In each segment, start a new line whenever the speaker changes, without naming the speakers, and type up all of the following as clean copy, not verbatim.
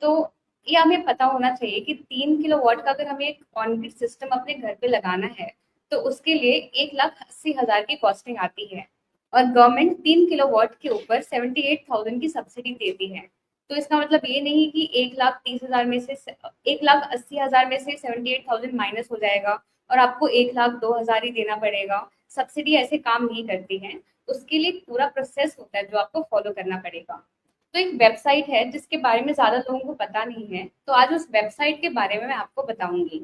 तो ये हमें पता होना चाहिए कि 3 किलोवाट का अगर हमें एक ऑन ग्रिड सिस्टम अपने घर पे लगाना है तो उसके लिए 1,80,000 की कॉस्टिंग आती है और गवर्नमेंट 3 किलोवाट के ऊपर 78,000 की सब्सिडी देती है। तो इसका मतलब ये नहीं कि 1,30,000 में से 1,80,000 में से 78,000 माइनस हो जाएगा और आपको 1,02,000 ही देना पड़ेगा। सब्सिडी ऐसे काम नहीं करती है, उसके लिए पूरा प्रोसेस होता है जो आपको फॉलो करना पड़ेगा। तो एक वेबसाइट है जिसके बारे में ज़्यादा लोगों को पता नहीं है, तो आज उस वेबसाइट के बारे में मैं आपको बताऊंगी।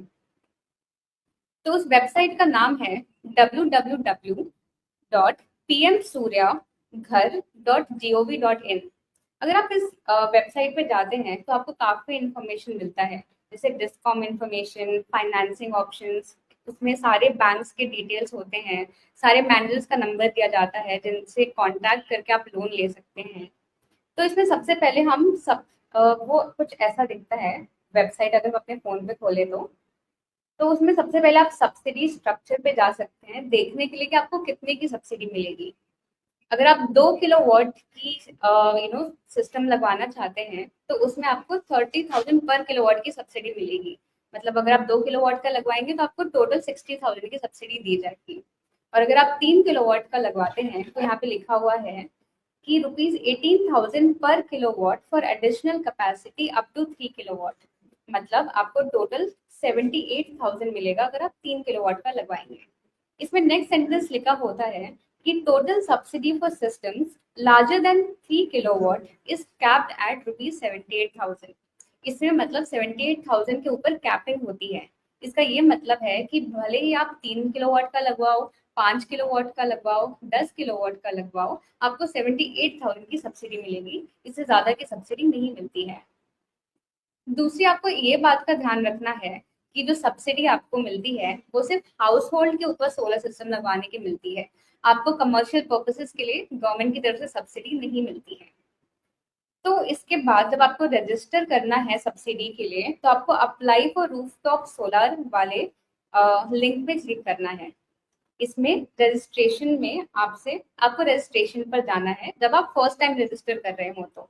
तो उस वेबसाइट का नाम है www.pmsuryaghar.gov.in। अगर आप इस वेबसाइट पे जाते हैं तो आपको काफ़ी इंफॉर्मेशन मिलता है, जैसे डिस्कॉम इंफॉर्मेशन, फाइनेंसिंग ऑप्शंस, उसमें सारे बैंक्स के डिटेल्स होते हैं, सारे मैनेजर्स का नंबर दिया जाता है जिनसे कांटेक्ट करके आप लोन ले सकते हैं। तो इसमें सबसे पहले हम वो कुछ ऐसा दिखता है वेबसाइट, अगर हम अपने फ़ोन पे खोले तो उसमें सबसे पहले आप सब्सिडी स्ट्रक्चर पे जा सकते हैं देखने के लिए कि आपको कितने की सब्सिडी मिलेगी। अगर आप 2 किलोवाट की सिस्टम लगवाना चाहते हैं तो उसमें आपको 30,000 पर किलोवाट की सब्सिडी मिलेगी। मतलब अगर आप 2 किलोवाट का लगवाएंगे तो आपको टोटल 60,000 की सब्सिडी दी जाएगी। और अगर आप 3 किलोवाट का लगवाते हैं तो यहाँ पे लिखा हुआ है कि ₹18,000 पर kilowatt for additional capacity up to 3 kilowatt. मतलब आपको टोटल 78,000 मिलेगा अगर आप 3 किलोवाट का लगवाएंगे। इसमें नेक्स्ट सेंटेंस लिखा होता है कि total subsidy for systems larger than 3 kilowatt is capped at ₹78,000। इसमें मतलब 78,000 के ऊपर कैपिंग होती है। इसका ये मतलब है कि भले ही आप 3 किलोवाट का लगवाओ, 5 किलोवाट का लगवाओ, 10 किलोवाट का लगवाओ, आपको 78,000 की सब्सिडी मिलेगी। इससे ज्यादा की सब्सिडी नहीं मिलती है। दूसरी आपको ये बात का ध्यान रखना है कि जो सब्सिडी आपको मिलती है वो सिर्फ हाउस होल्ड के ऊपर सोलर सिस्टम लगवाने की मिलती है। आपको कमर्शियल पर्पसेस के लिए गवर्नमेंट की तरफ से सब्सिडी नहीं मिलती है। तो इसके बाद जब आपको रजिस्टर करना है सब्सिडी के लिए तो आपको अप्लाई फॉर रूफटॉप सोलर वाले लिंक पे क्लिक करना है। इसमें रजिस्ट्रेशन में आपको रजिस्ट्रेशन पर जाना है जब आप फर्स्ट टाइम रजिस्टर कर रहे हो। तो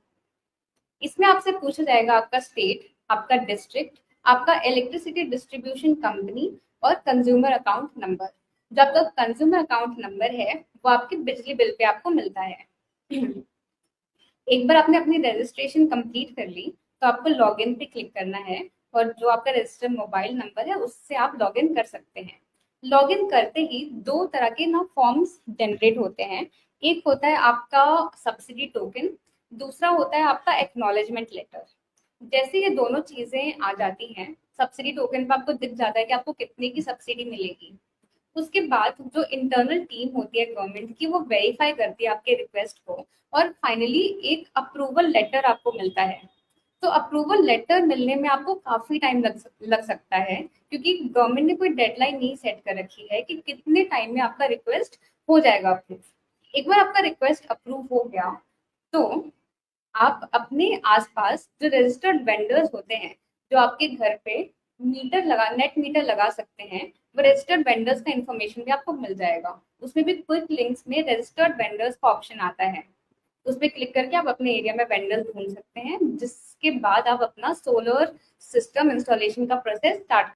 इसमें आपसे पूछा जाएगा आपका स्टेट, आपका डिस्ट्रिक्ट, आपका इलेक्ट्रिसिटी डिस्ट्रीब्यूशन कंपनी और कंज्यूमर अकाउंट नंबर। जो आपका कंज्यूमर अकाउंट नंबर है वो आपके बिजली बिल पे आपको मिलता है। एक बार आपने अपनी रजिस्ट्रेशन कंप्लीट कर ली तो आपको लॉगिन पे क्लिक करना है और जो आपका रजिस्टर्ड मोबाइल नंबर है उससे आप लॉगिन कर सकते हैं। लॉगिन करते ही दो तरह के ना फॉर्म्स जनरेट होते हैं। एक होता है आपका सब्सिडी टोकन, दूसरा होता है आपका एक्नॉलेजमेंट लेटर। जैसे ये दोनों चीजें आ जाती हैं, सब्सिडी टोकन पे आपको दिख जाता है कि आपको कितने की सब्सिडी मिलेगी। उसके बाद जो इंटरनल टीम होती है गवर्नमेंट की वो वेरीफाई करती है आपके रिक्वेस्ट को और फाइनली एक अप्रूवल लेटर आपको मिलता है। तो अप्रूवल लेटर मिलने में आपको काफी टाइम लग सकता है क्योंकि गवर्नमेंट ने कोई डेडलाइन नहीं सेट कर रखी है कि कितने टाइम में आपका रिक्वेस्ट हो जाएगा अप्रूव। एक बार आपका रिक्वेस्ट अप्रूव हो गया तो आप अपने आसपास जो रजिस्टर्ड वेंडर्स होते हैं जो आपके घर पे नेट मीटर लगा सकते हैं, वो रजिस्टर्ड वेंडर्स का इन्फॉर्मेशन भी आपको मिल जाएगा। उसमें भी क्विक लिंक्स में रजिस्टर्ड वेंडर्स का ऑप्शन आता है। उस पर क्लिक करके आप अपने एरिया में वेंडर्स ढूंढ सकते हैं, जिसके बाद आप अपना सोलर सिस्टम इंस्टॉलेशन का प्रोसेस स्टार्ट